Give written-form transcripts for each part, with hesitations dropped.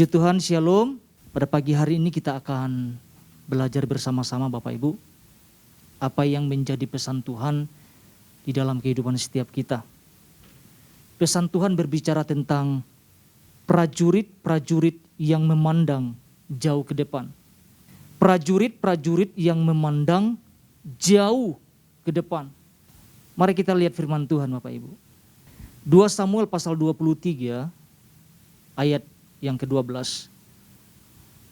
Puji Tuhan, Shalom. Pada pagi hari ini kita akan belajar bersama-sama Bapak Ibu, apa yang menjadi pesan Tuhan di dalam kehidupan setiap kita. Pesan Tuhan berbicara tentang prajurit-prajurit yang memandang jauh ke depan. Prajurit-prajurit yang memandang jauh ke depan. Mari kita lihat firman Tuhan Bapak Ibu. 2 Samuel pasal 23 ayat yang ke-12.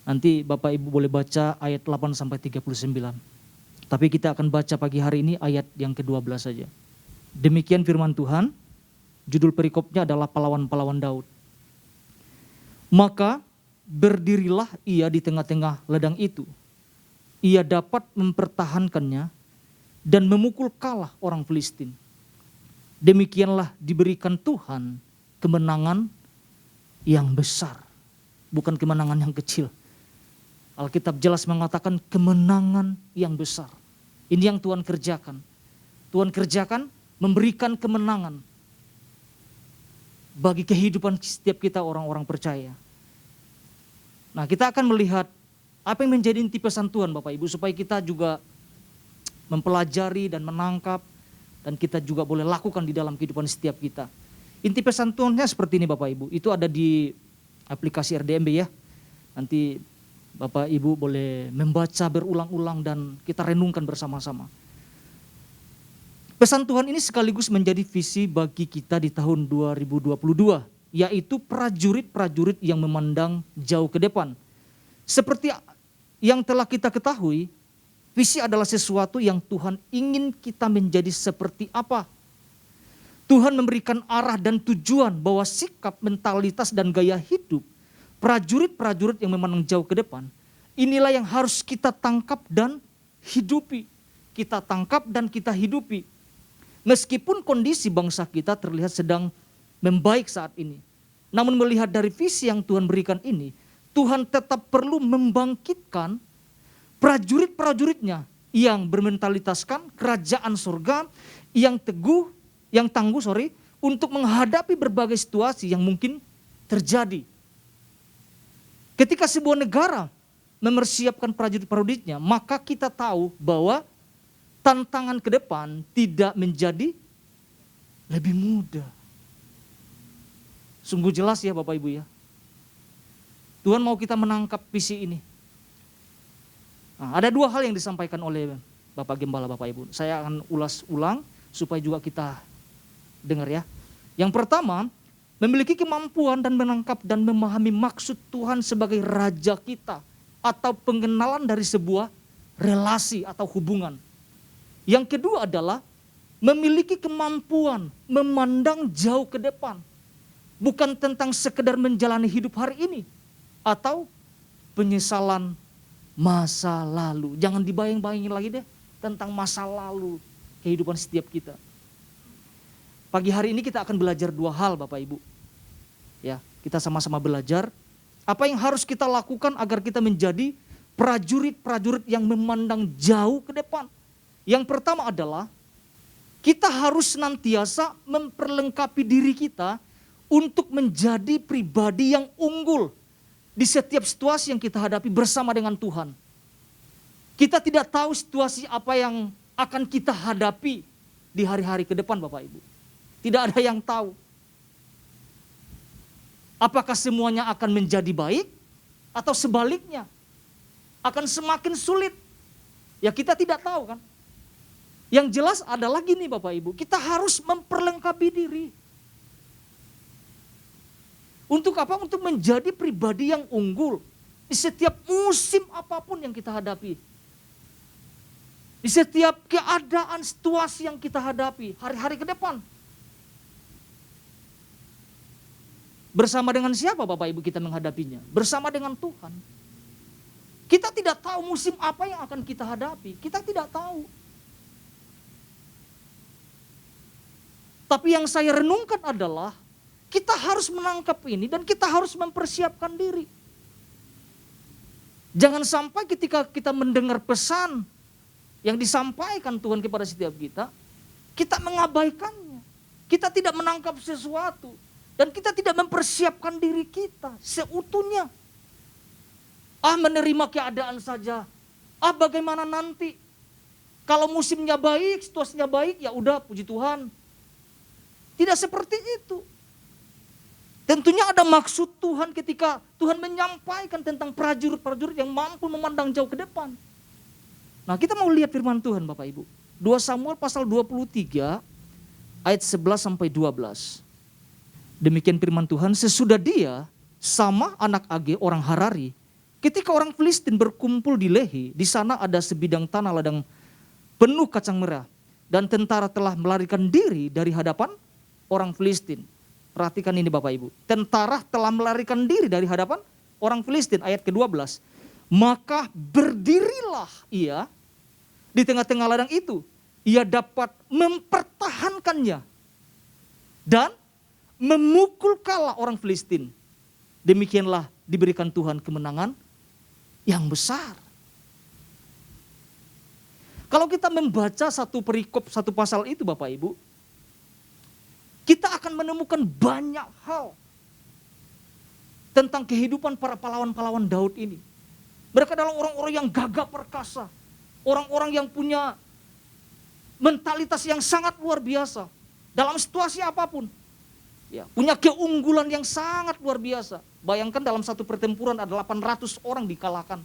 Nanti Bapak Ibu boleh baca ayat 8 sampai 39. Tapi kita akan baca pagi hari ini ayat yang ke-12 saja. Demikian firman Tuhan. Judul perikopnya adalah pahlawan-pahlawan Daud. Maka berdirilah ia di tengah-tengah ladang itu. Ia dapat mempertahankannya dan memukul kalah orang Filistin. Demikianlah diberikan Tuhan kemenangan yang besar, bukan kemenangan yang kecil. Alkitab jelas mengatakan kemenangan yang besar. Ini yang Tuhan kerjakan. Tuhan kerjakan memberikan kemenangan bagi kehidupan setiap kita orang-orang percaya. Nah, kita akan melihat apa yang menjadi inti pesan Tuhan Bapak Ibu, supaya kita juga mempelajari dan menangkap, dan kita juga boleh lakukan di dalam kehidupan setiap kita. Inti pesan Tuhannya seperti ini Bapak Ibu, itu ada di aplikasi RDMB ya. Nanti Bapak Ibu boleh membaca berulang-ulang dan kita renungkan bersama-sama. Pesan Tuhan ini sekaligus menjadi visi bagi kita di tahun 2022, yaitu prajurit-prajurit yang memandang jauh ke depan. Seperti yang telah kita ketahui, visi adalah sesuatu yang Tuhan ingin kita menjadi seperti apa. Tuhan memberikan arah dan tujuan bahwa sikap, mentalitas, dan gaya hidup prajurit-prajurit yang memandang jauh ke depan, inilah yang harus kita tangkap dan hidupi. Kita tangkap dan kita hidupi. Meskipun kondisi bangsa kita terlihat sedang membaik saat ini, namun melihat dari visi yang Tuhan berikan ini, Tuhan tetap perlu membangkitkan prajurit-prajuritnya yang bermentalitaskan kerajaan surga, yang tangguh untuk menghadapi berbagai situasi yang mungkin terjadi. Ketika sebuah negara mempersiapkan prajurit-prajuritnya, maka kita tahu bahwa tantangan ke depan tidak menjadi lebih mudah. Sungguh jelas ya Bapak Ibu ya. Tuhan mau kita menangkap visi ini. Nah, ada dua hal yang disampaikan oleh Bapak Gembala Bapak Ibu. Saya akan ulas ulang supaya juga kita dengar ya. Yang pertama, memiliki kemampuan dan menangkap dan memahami maksud Tuhan sebagai Raja kita, atau pengenalan dari sebuah relasi atau hubungan. Yang kedua adalah memiliki kemampuan memandang jauh ke depan. Bukan tentang sekedar menjalani hidup hari ini atau penyesalan masa lalu. Jangan dibayang-bayangin lagi deh tentang masa lalu kehidupan setiap kita. Pagi hari ini kita akan belajar dua hal Bapak Ibu. Ya, kita sama-sama belajar apa yang harus kita lakukan agar kita menjadi prajurit-prajurit yang memandang jauh ke depan. Yang pertama adalah kita harus senantiasa memperlengkapi diri kita untuk menjadi pribadi yang unggul di setiap situasi yang kita hadapi bersama dengan Tuhan. Kita tidak tahu situasi apa yang akan kita hadapi di hari-hari ke depan Bapak Ibu. Tidak ada yang tahu. Apakah semuanya akan menjadi baik atau sebaliknya akan semakin sulit? Ya kita tidak tahu kan. Yang jelas adalah gini Bapak Ibu, kita harus memperlengkapi diri. Untuk apa? Untuk menjadi pribadi yang unggul di setiap musim apapun yang kita hadapi. Di setiap keadaan, situasi yang kita hadapi hari-hari ke depan. Bersama dengan siapa Bapak Ibu kita menghadapinya? Bersama dengan Tuhan. Kita tidak tahu musim apa yang akan kita hadapi. Kita tidak tahu. Tapi yang saya renungkan adalah kita harus menangkap ini dan kita harus mempersiapkan diri. Jangan sampai ketika kita mendengar pesan yang disampaikan Tuhan kepada setiap kita, kita mengabaikannya. Kita tidak menangkap sesuatu. Dan kita tidak mempersiapkan diri kita seutuhnya Menerima keadaan saja. Bagaimana nanti? Kalau musimnya baik, situasinya baik, ya udah puji Tuhan. Tidak seperti itu. Tentunya ada maksud Tuhan ketika Tuhan menyampaikan tentang prajurit-prajurit yang mampu memandang jauh ke depan. Nah, kita mau lihat firman Tuhan Bapak Ibu. 2 Samuel pasal 23 ayat 11 sampai 12. Demikian firman Tuhan, sesudah dia sama anak Age orang Harari, ketika orang Filistin berkumpul di Lehi, di sana ada sebidang tanah ladang penuh kacang merah, dan tentara telah melarikan diri dari hadapan orang Filistin. Perhatikan ini Bapak Ibu. Tentara telah melarikan diri dari hadapan orang Filistin. Ayat ke-12. Maka berdirilah ia di tengah-tengah ladang itu. Ia dapat mempertahankannya. Dan memukul kalah orang Filistin. Demikianlah diberikan Tuhan kemenangan yang besar. Kalau kita membaca satu perikop, satu pasal itu Bapak Ibu, kita akan menemukan banyak hal tentang kehidupan para pahlawan-pahlawan Daud ini. Mereka adalah orang-orang yang gagah perkasa, orang-orang yang punya mentalitas yang sangat luar biasa dalam situasi apapun. Ya, punya keunggulan yang sangat luar biasa. Bayangkan dalam satu pertempuran ada 800 orang dikalahkan.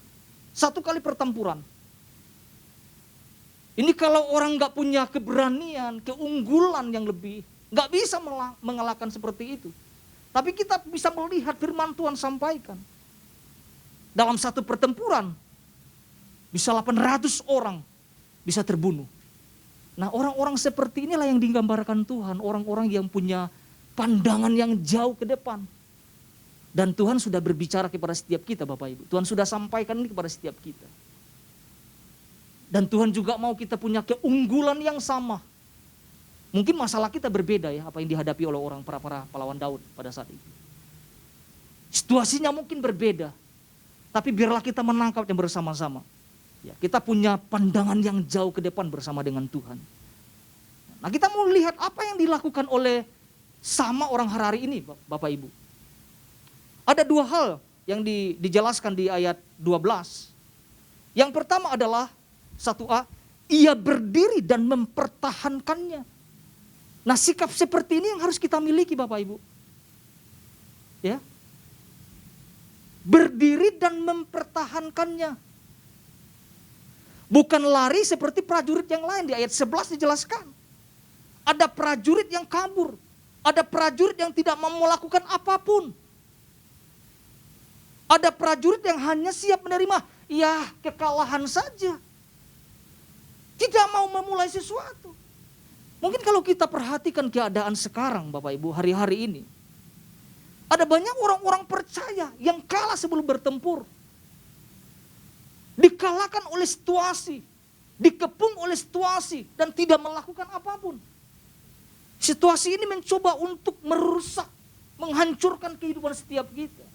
Satu kali pertempuran. Ini kalau orang nggak punya keberanian, keunggulan yang lebih, nggak bisa mengalahkan seperti itu. Tapi kita bisa melihat firman Tuhan sampaikan. Dalam satu pertempuran, bisa 800 orang bisa terbunuh. Nah, orang-orang seperti inilah yang digambarkan Tuhan. Orang-orang yang punya pandangan yang jauh ke depan. Dan Tuhan sudah berbicara kepada setiap kita Bapak Ibu. Tuhan sudah sampaikan ini kepada setiap kita. Dan Tuhan juga mau kita punya keunggulan yang sama. Mungkin masalah kita berbeda ya, apa yang dihadapi oleh para pahlawan Daud pada saat itu. Situasinya mungkin berbeda, tapi biarlah kita menangkapnya bersama-sama. Ya, kita punya pandangan yang jauh ke depan bersama dengan Tuhan. Nah, kita mau lihat apa yang dilakukan oleh sama orang Harari ini Bapak Ibu. Ada dua hal yang dijelaskan di ayat 12. Yang pertama adalah 1a, ia berdiri dan mempertahankannya. Nah, sikap seperti ini yang harus kita miliki Bapak Ibu. Ya. Berdiri dan mempertahankannya. Bukan lari seperti prajurit yang lain. Di ayat 11 dijelaskan. Ada prajurit yang kabur. Ada prajurit yang tidak mau melakukan apapun. Ada prajurit yang hanya siap menerima, ya kekalahan saja. Tidak mau memulai sesuatu. Mungkin kalau kita perhatikan keadaan sekarang Bapak Ibu hari-hari ini. Ada banyak orang-orang percaya yang kalah sebelum bertempur. Dikalahkan oleh situasi. Dikepung oleh situasi dan tidak melakukan apapun. Situasi ini mencoba untuk merusak, menghancurkan kehidupan setiap kita.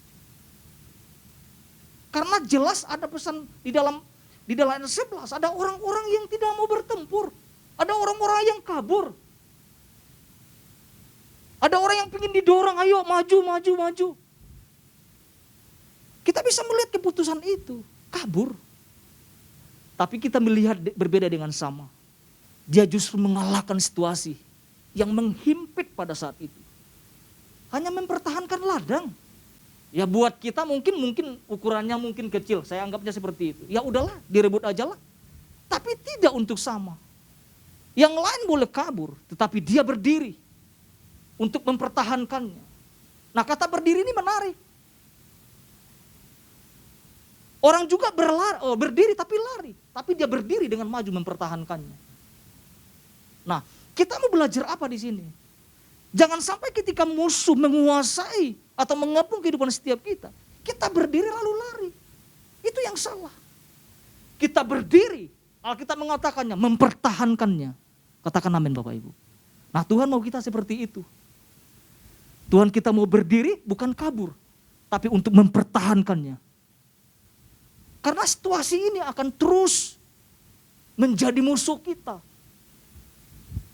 Karena jelas ada pesan di dalam ayat 11, ada orang-orang yang tidak mau bertempur. Ada orang-orang yang kabur. Ada orang yang ingin didorong, ayo maju, maju, maju. Kita bisa melihat keputusan itu, kabur. Tapi kita melihat berbeda dengan sama. Dia justru mengalahkan situasi yang menghimpit pada saat itu. Hanya mempertahankan ladang. Ya buat kita mungkin ukurannya mungkin kecil, saya anggapnya seperti itu. Ya udahlah, direbut aja lah. Tapi tidak untuk sama. Yang lain boleh kabur, tetapi dia berdiri untuk mempertahankannya. Nah, kata berdiri ini menarik. Orang juga berdiri tapi lari, tapi dia berdiri dengan maju mempertahankannya. Nah, kita mau belajar apa di sini? Jangan sampai ketika musuh menguasai atau mengepung kehidupan setiap kita, kita berdiri lalu lari. Itu yang salah. Kita berdiri, Alkitab mengatakannya, mempertahankannya. Katakan amin Bapak Ibu. Nah, Tuhan mau kita seperti itu. Tuhan kita mau berdiri bukan kabur, tapi untuk mempertahankannya. Karena situasi ini akan terus menjadi musuh kita.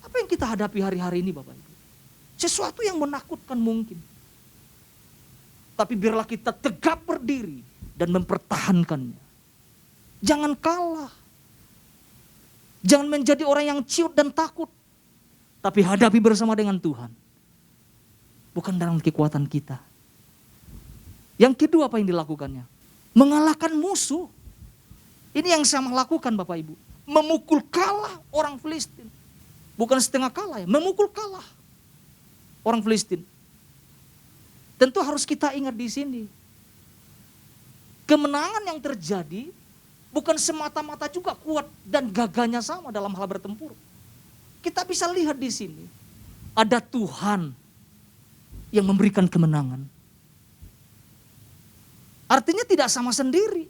Apa yang kita hadapi hari-hari ini Bapak Ibu? Sesuatu yang menakutkan mungkin. Tapi biarlah kita tegap berdiri dan mempertahankannya. Jangan kalah. Jangan menjadi orang yang ciut dan takut. Tapi hadapi bersama dengan Tuhan. Bukan dalam kekuatan kita. Yang kedua apa yang dilakukannya? Mengalahkan musuh. Ini yang saya lakukan Bapak Ibu. Memukul kalah orang Filistin. Bukan setengah kalah ya, memukul kalah orang Filistin. Tentu harus kita ingat di sini. Kemenangan yang terjadi bukan semata-mata juga kuat dan gagahnya sama dalam hal bertempur. Kita bisa lihat di sini. Ada Tuhan yang memberikan kemenangan. Artinya tidak sama sendiri.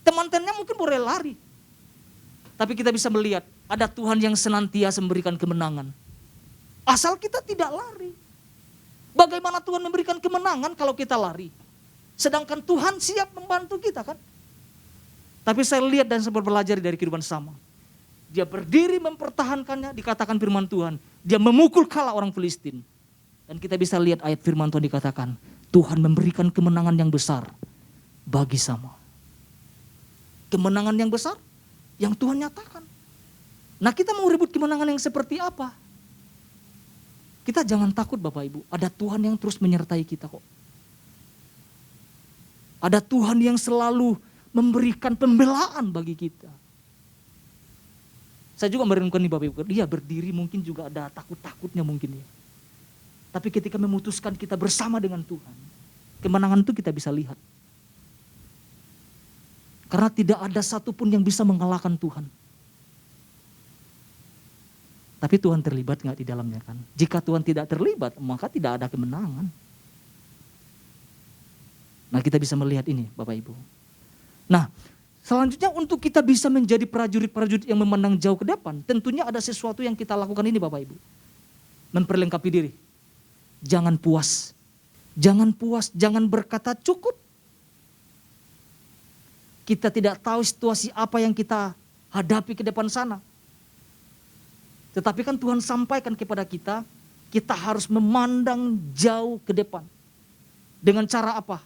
Teman-temannya mungkin boleh lari. Tapi kita bisa melihat ada Tuhan yang senantiasa memberikan kemenangan. Asal kita tidak lari. Bagaimana Tuhan memberikan kemenangan kalau kita lari? Sedangkan Tuhan siap membantu kita kan? Tapi saya lihat dan saya belajar dari kehidupan sama. Dia berdiri mempertahankannya, dikatakan firman Tuhan. Dia memukul kalah orang Filistin. Dan kita bisa lihat ayat firman Tuhan dikatakan, Tuhan memberikan kemenangan yang besar bagi sama. Kemenangan yang besar yang Tuhan nyatakan. Nah kita mau ribut kemenangan yang seperti apa? Kita jangan takut Bapak Ibu, ada Tuhan yang terus menyertai kita kok. Ada Tuhan yang selalu memberikan pembelaan bagi kita. Saya juga merenungkan nih Bapak Ibu, dia berdiri mungkin juga ada takut-takutnya mungkin ya. Tapi ketika memutuskan kita bersama dengan Tuhan, kemenangan itu kita bisa lihat. Karena tidak ada satupun yang bisa mengalahkan Tuhan. Tapi Tuhan terlibat nggak di dalamnya kan? Jika Tuhan tidak terlibat, maka tidak ada kemenangan. Nah kita bisa melihat ini Bapak Ibu. Nah selanjutnya untuk kita bisa menjadi prajurit-prajurit yang memandang jauh ke depan, tentunya ada sesuatu yang kita lakukan ini Bapak Ibu. Memperlengkapi diri. Jangan puas. Jangan puas, jangan berkata cukup. Kita tidak tahu situasi apa yang kita hadapi ke depan sana. Tetapi kan Tuhan sampaikan kepada kita, kita harus memandang jauh ke depan. Dengan cara apa?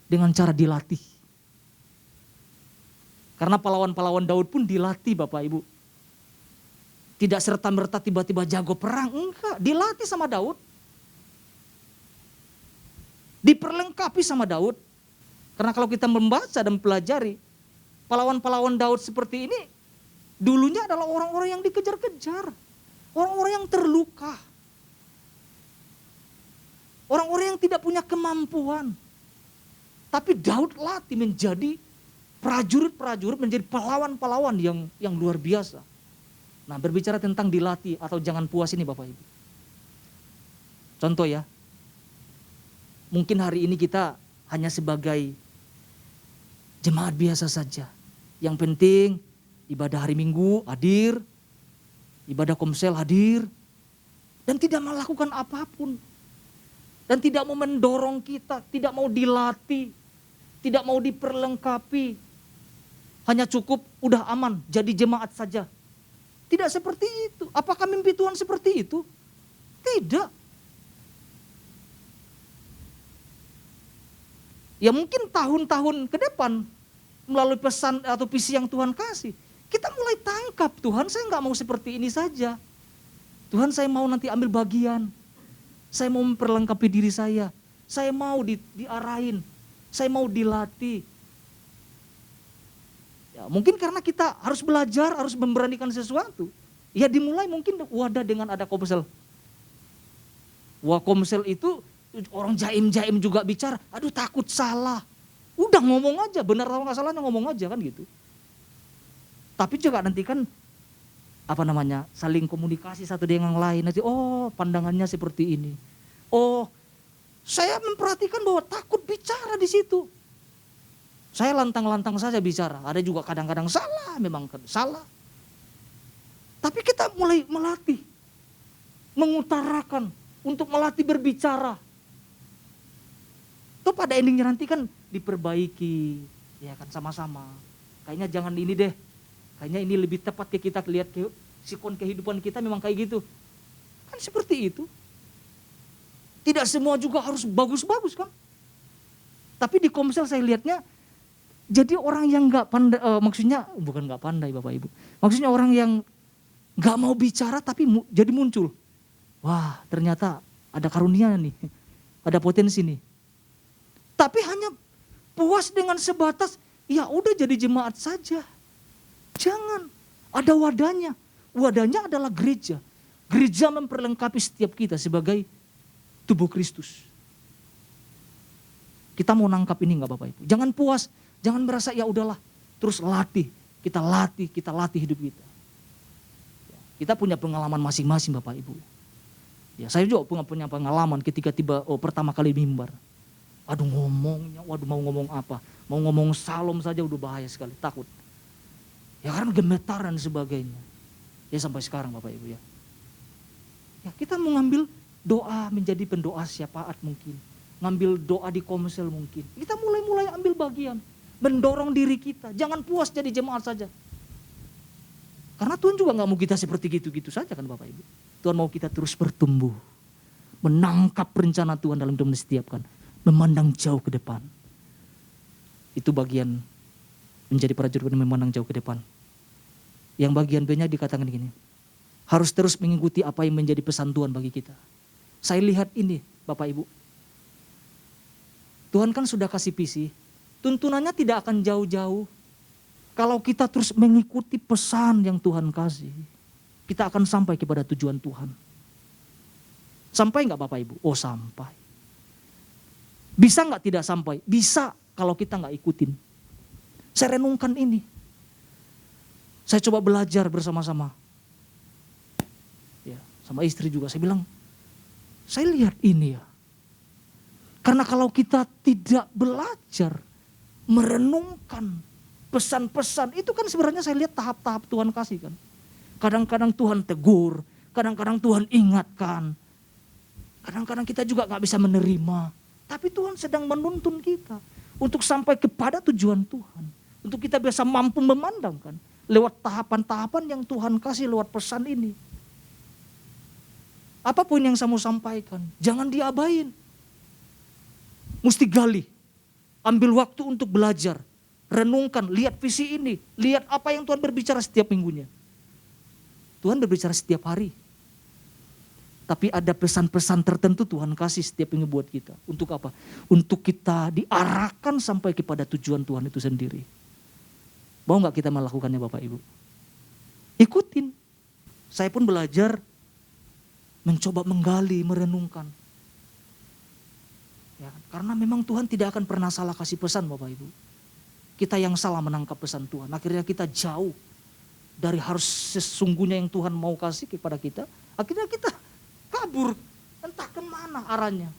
Dengan cara dilatih. Karena pahlawan-pahlawan Daud pun dilatih Bapak Ibu. Tidak serta-merta tiba-tiba jago perang, enggak. Dilatih sama Daud. Diperlengkapi sama Daud. Karena kalau kita membaca dan mempelajari, pahlawan-pahlawan Daud seperti ini, dulunya adalah orang-orang yang dikejar-kejar. Orang-orang yang terluka. Orang-orang yang tidak punya kemampuan. Tapi Daud latih menjadi prajurit-prajurit, menjadi pahlawan-pahlawan yang luar biasa. Nah berbicara tentang dilatih atau jangan puas ini Bapak Ibu. Contoh ya, mungkin hari ini kita hanya sebagai jemaat biasa saja. Yang penting ibadah hari Minggu hadir, ibadah komsel hadir, dan tidak melakukan apapun. Dan tidak mau mendorong kita, tidak mau dilatih, tidak mau diperlengkapi. Hanya cukup udah aman, jadi jemaat saja. Tidak seperti itu. Apakah mimpi Tuhan seperti itu? Tidak. Ya mungkin tahun-tahun ke depan melalui pesan atau visi yang Tuhan kasih. Kita mulai tangkap, Tuhan saya nggak mau seperti ini saja. Tuhan saya mau nanti ambil bagian. Saya mau memperlengkapi diri saya. Saya mau diarahin. Saya mau dilatih. Ya, mungkin karena kita harus belajar, harus memberanikan sesuatu. Ya dimulai mungkin wadah dengan ada komsel. Wah komsel itu orang jaim-jaim juga bicara, aduh takut salah. Udah ngomong aja, benar atau nggak salahnya ngomong aja kan gitu. Tapi juga nanti kan saling komunikasi satu dengan yang lain. Nanti oh pandangannya seperti ini. Oh saya memperhatikan bahwa takut bicara di situ. Saya lantang-lantang saja bicara. Ada juga kadang-kadang salah, memang salah. Tapi kita mulai melatih, mengutarakan untuk melatih berbicara. Itu pada endingnya nanti kan diperbaiki, ya kan sama-sama. Kayaknya jangan ini deh, kayaknya ini lebih tepat ke kita lihat sikon kehidupan kita memang kayak gitu. Kan seperti itu. Tidak semua juga harus bagus-bagus kan. Tapi di komsel saya lihatnya Jadi orang yang nggak pandai, maksudnya bukan nggak pandai Bapak Ibu. Maksudnya orang yang nggak mau bicara tapi jadi muncul. Wah, ternyata ada karunia nih, ada potensi nih. Tapi hanya puas dengan sebatas, ya udah jadi jemaat saja. Jangan, ada wadahnya. Wadahnya adalah gereja. Gereja memperlengkapi setiap kita sebagai tubuh Kristus. Kita mau nangkap ini enggak Bapak Ibu? Jangan puas, jangan merasa ya udahlah, terus latih, kita latih hidup kita. Kita punya pengalaman masing-masing Bapak Ibu. Ya, saya juga punya pengalaman ketika pertama kali mimbar. Aduh ngomongnya, waduh mau ngomong apa? Mau ngomong salom saja udah bahaya sekali, takut. Ya karena gemetar dan sebagainya. Ya sampai sekarang Bapak Ibu ya. Ya kita mau ngambil doa menjadi pendoa syafaat mungkin. Ngambil doa di komsel mungkin. Kita mulai ambil bagian. Mendorong diri kita. Jangan puas jadi jemaat saja. Karena Tuhan juga gak mau kita seperti gitu-gitu saja kan Bapak Ibu. Tuhan mau kita terus bertumbuh. Menangkap rencana Tuhan dalam hidup setiap kan. Memandang jauh ke depan. Itu bagian menjadi prajurit yang memandang jauh ke depan. Yang bagian B-nya dikatakan gini. Harus terus mengikuti apa yang menjadi pesan Tuhan bagi kita. Saya lihat ini Bapak Ibu. Tuhan kan sudah kasih visi. Tuntunannya tidak akan jauh-jauh. Kalau kita terus mengikuti pesan yang Tuhan kasih. Kita akan sampai kepada tujuan Tuhan. Sampai enggak Bapak Ibu? Oh sampai. Bisa enggak tidak sampai? Bisa kalau kita enggak ikutin. Saya renungkan ini. Saya coba belajar bersama-sama. Ya, sama istri juga saya bilang, saya lihat ini ya. Karena kalau kita tidak belajar merenungkan pesan-pesan, itu kan sebenarnya saya lihat tahap-tahap Tuhan kasih kan. Kadang-kadang Tuhan tegur, kadang-kadang Tuhan ingatkan. Kadang-kadang kita juga gak bisa menerima. Tapi Tuhan sedang menuntun kita untuk sampai kepada tujuan Tuhan. Untuk kita bisa mampu memandangkan lewat tahapan-tahapan yang Tuhan kasih lewat pesan ini. Apapun yang saya mau sampaikan, jangan diabain. Mesti gali, ambil waktu untuk belajar, renungkan, lihat visi ini, lihat apa yang Tuhan berbicara setiap minggunya. Tuhan berbicara setiap hari. Tapi ada pesan-pesan tertentu Tuhan kasih setiap minggu buat kita. Untuk apa? Untuk kita diarahkan sampai kepada tujuan Tuhan itu sendiri. Mau gak kita melakukannya Bapak Ibu? Ikutin. Saya pun belajar mencoba menggali, merenungkan. Ya, karena memang Tuhan tidak akan pernah salah kasih pesan Bapak Ibu. Kita yang salah menangkap pesan Tuhan. Akhirnya kita jauh dari harus sesungguhnya yang Tuhan mau kasih kepada kita. Akhirnya kita kabur. Entah kemana arahnya.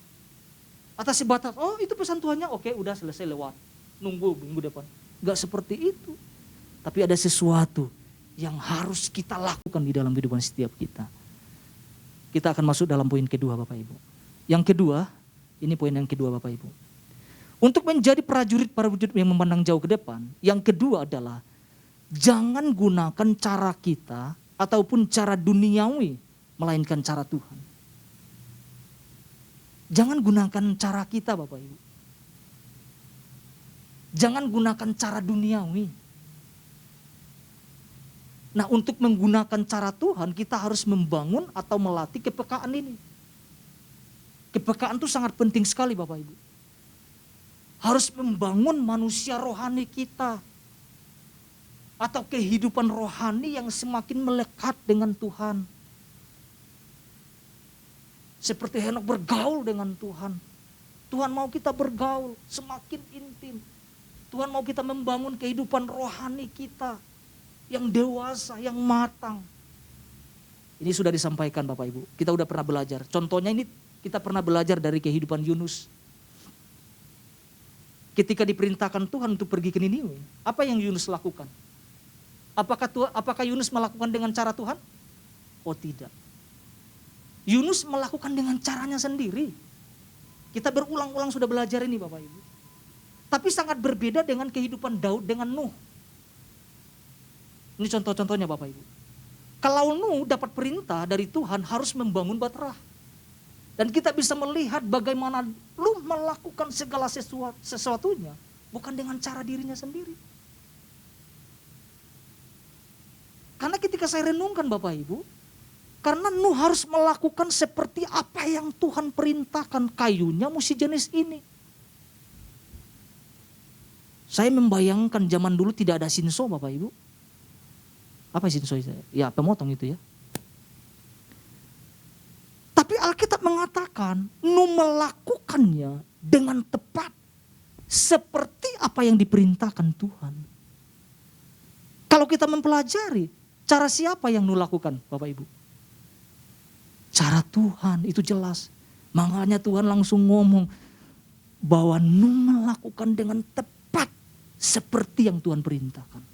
Atas sebatas, oh itu pesan Tuhannya, oke udah selesai lewat. Nunggu minggu depan. Gak seperti itu. Tapi ada sesuatu yang harus kita lakukan di dalam kehidupan setiap kita. Kita akan masuk dalam poin kedua Bapak Ibu. Yang kedua, ini poin yang kedua Bapak Ibu. Untuk menjadi prajurit yang memandang jauh ke depan, yang kedua adalah jangan gunakan cara kita ataupun cara duniawi, melainkan cara Tuhan. Jangan gunakan cara kita Bapak Ibu. Jangan gunakan cara duniawi. Nah untuk menggunakan cara Tuhan kita harus membangun atau melatih kepekaan ini. Kepekaan itu sangat penting sekali Bapak Ibu. Harus membangun manusia rohani kita. Atau kehidupan rohani yang semakin melekat dengan Tuhan. Seperti Henok bergaul dengan Tuhan. Tuhan mau kita bergaul semakin intim. Tuhan mau kita membangun kehidupan rohani kita. Yang dewasa, yang matang. Ini sudah disampaikan Bapak Ibu. Kita udah pernah belajar. Contohnya ini kita pernah belajar dari kehidupan Yunus. Ketika diperintahkan Tuhan untuk pergi ke Niniwe, apa yang Yunus lakukan? Apakah Yunus melakukan dengan cara Tuhan? Oh tidak. Yunus melakukan dengan caranya sendiri. Kita berulang-ulang sudah belajar ini Bapak Ibu. Tapi sangat berbeda dengan kehidupan Daud dengan Nuh. Ini contoh-contohnya Bapak Ibu. Kalau Nuh dapat perintah dari Tuhan harus membangun Batrah. Dan kita bisa melihat bagaimana Nuh melakukan segala sesuatunya bukan dengan cara dirinya sendiri. Karena ketika saya renungkan Bapak Ibu, karena Nuh harus melakukan seperti apa yang Tuhan perintahkan, kayunya mesti jenis ini. Saya membayangkan zaman dulu tidak ada sinso Bapak Ibu. Apa sinso itu? Ya pemotong itu ya. Tapi Alkitab mengatakan Nuh melakukannya dengan tepat. Seperti apa yang diperintahkan Tuhan. Kalau kita mempelajari, cara siapa yang Nuh lakukan Bapak Ibu? Cara Tuhan, itu jelas. Makanya Tuhan langsung ngomong bahwa Nuh melakukan dengan tepat seperti yang Tuhan perintahkan.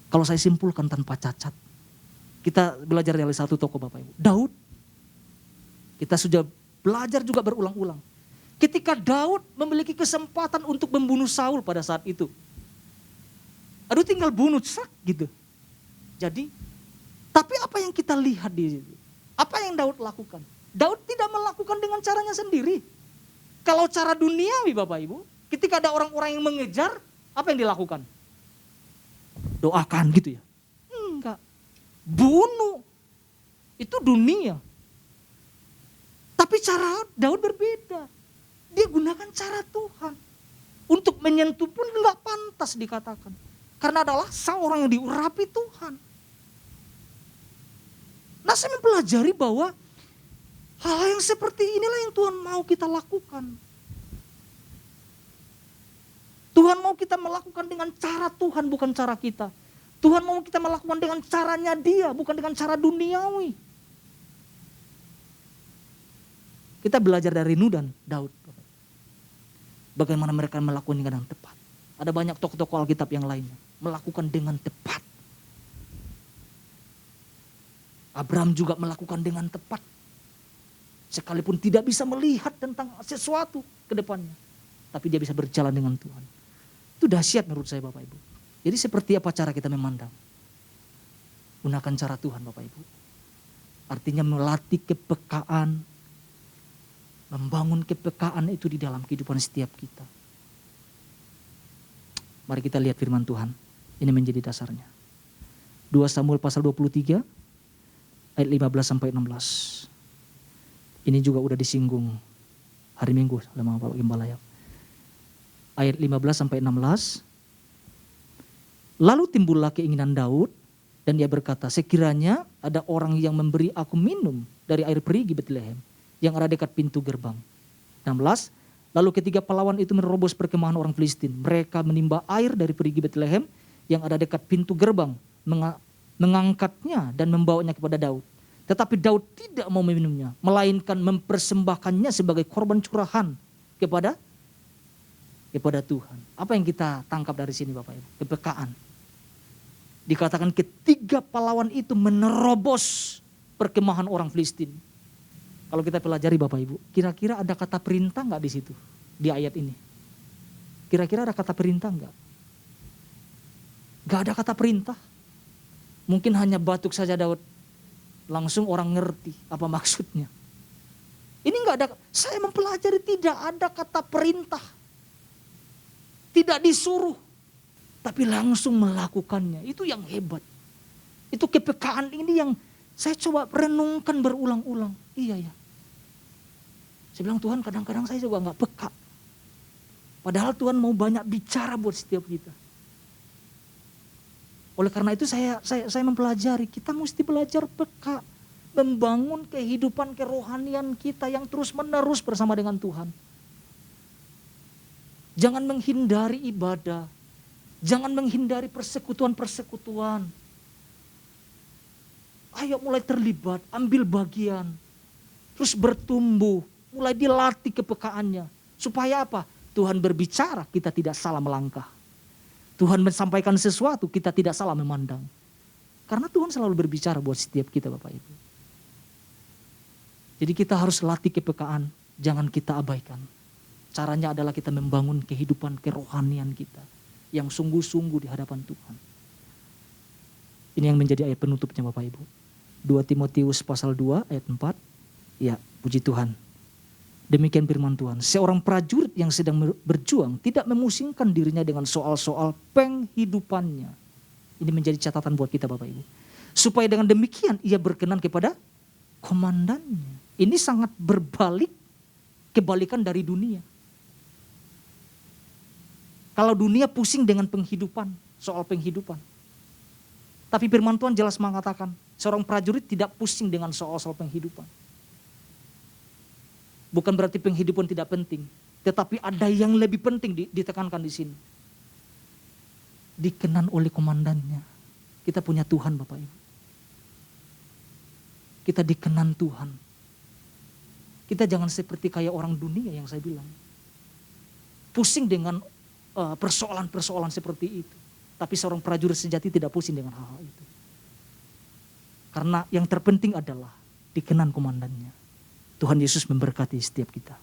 Kalau saya simpulkan tanpa cacat, kita belajar dari satu tokoh Bapak Ibu. Daud, kita sudah belajar juga berulang-ulang. Ketika Daud memiliki kesempatan untuk membunuh Saul pada saat itu. Aduh tinggal bunuh, sak gitu. Jadi, tapi apa yang kita lihat di situ? Apa yang Daud lakukan? Daud tidak melakukan dengan caranya sendiri. Kalau cara duniawi Bapak Ibu, ketika ada orang-orang yang mengejar, apa yang dilakukan? Doakan gitu ya. Enggak. Bunuh. Itu dunia. Tapi cara Daud berbeda. Dia gunakan cara Tuhan. Untuk menyentuh pun enggak pantas dikatakan. Karena adalah seorang yang diurapi Tuhan. Nah saya mempelajari bahwa hal yang seperti inilah yang Tuhan mau kita lakukan. Tuhan mau kita melakukan dengan cara Tuhan, bukan cara kita. Tuhan mau kita melakukan dengan caranya Dia, bukan dengan cara duniawi. Kita belajar dari Nuh dan Daud. Bagaimana mereka melakukan dengan tepat. Ada banyak tokoh-tokoh Alkitab yang lainnya. Melakukan dengan tepat. Abraham juga melakukan dengan tepat. Sekalipun tidak bisa melihat tentang sesuatu ke depannya. Tapi dia bisa berjalan dengan Tuhan. Itu dahsyat menurut saya Bapak Ibu. Jadi seperti apa cara kita memandang? Gunakan cara Tuhan Bapak Ibu. Artinya melatih kepekaan. Membangun kepekaan itu di dalam kehidupan setiap kita. Mari kita lihat firman Tuhan. Ini menjadi dasarnya. 2 Samuel pasal 23 ayat 15 sampai 16. Ini juga udah disinggung hari Minggu oleh Bapak Gembala ya. Ayat 15 sampai 16. Lalu timbullah keinginan Daud dan dia berkata, sekiranya ada orang yang memberi aku minum dari air perigi Betlehem yang ada dekat pintu gerbang. 16. Lalu ketiga pahlawan itu menerobos perkemahan orang Filistin. Mereka menimba air dari perigi Betlehem yang ada dekat pintu gerbang, mengangkatnya dan membawanya kepada Daud. Tetapi Daud tidak mau meminumnya, melainkan mempersembahkannya sebagai korban curahan kepada Tuhan. Apa yang kita tangkap dari sini Bapak Ibu? Kepekaan. Dikatakan ketiga pahlawan itu menerobos perkemahan orang Filistin. Kalau kita pelajari Bapak Ibu, kira-kira ada kata perintah enggak di situ? Di ayat ini. Kira-kira ada kata perintah enggak? Enggak ada kata perintah. Mungkin hanya batuk saja Daud. Langsung orang ngerti apa maksudnya. Ini enggak ada, saya mempelajari tidak ada kata perintah. Tidak disuruh. Tapi langsung melakukannya. Itu yang hebat. Itu kepekaan ini yang saya coba renungkan berulang-ulang. Iya ya. Saya bilang Tuhan kadang-kadang saya juga gak peka. Padahal Tuhan mau banyak bicara buat setiap kita. Oleh karena itu saya mempelajari. Kita mesti belajar peka. Membangun kehidupan kerohanian kita yang terus menerus bersama dengan Tuhan. Jangan menghindari ibadah. Jangan menghindari persekutuan-persekutuan. Ayo mulai terlibat, ambil bagian. Terus bertumbuh, mulai dilatih kepekaannya. Supaya apa? Tuhan berbicara, kita tidak salah melangkah. Tuhan menyampaikan sesuatu, kita tidak salah memandang. Karena Tuhan selalu berbicara buat setiap kita Bapak Ibu. Jadi kita harus latih kepekaan, jangan kita abaikan. Caranya adalah kita membangun kehidupan kerohanian kita. Yang sungguh-sungguh di hadapan Tuhan. Ini yang menjadi ayat penutupnya Bapak Ibu. 2 Timotius pasal 2 ayat 4. Ya, puji Tuhan. Demikian firman Tuhan. Seorang prajurit yang sedang berjuang tidak memusingkan dirinya dengan soal-soal penghidupannya. Ini menjadi catatan buat kita Bapak Ibu. Supaya dengan demikian ia berkenan kepada komandannya. Ini sangat kebalikan dari dunia. Kalau dunia pusing dengan penghidupan, soal penghidupan. Tapi firman Tuhan jelas mengatakan, seorang prajurit tidak pusing dengan soal-soal penghidupan. Bukan berarti penghidupan tidak penting, tetapi ada yang lebih penting ditekankan di sini. Dikenan oleh komandannya. Kita punya Tuhan Bapak Ibu. Kita dikenan Tuhan. Kita jangan seperti kayak orang dunia yang saya bilang. Pusing dengan persoalan-persoalan seperti itu. Tapi seorang prajurit sejati tidak pusing dengan hal-hal itu. Karena yang terpenting adalah dikenan komandannya. Tuhan Yesus memberkati setiap kita.